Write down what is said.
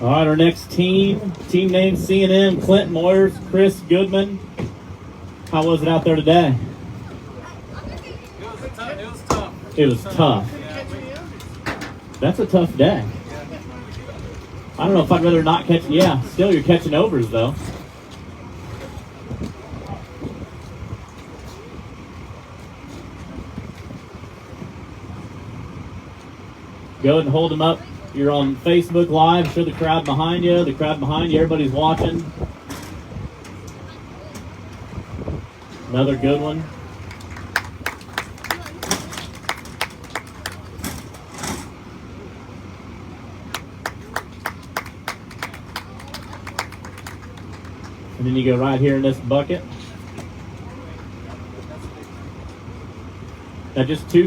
All right, our next team name C&M, Clint Moyers, Chris Goodman. How was it out there today? It was tough. It was tough. That's a tough day. I don't know if I'd rather not catch. Yeah, still you're catching overs though. Go ahead and hold them up. You're on Facebook Live. Show the crowd behind you. The crowd behind you. Everybody's watching. Another good one. And then you go right here in this bucket. Now just two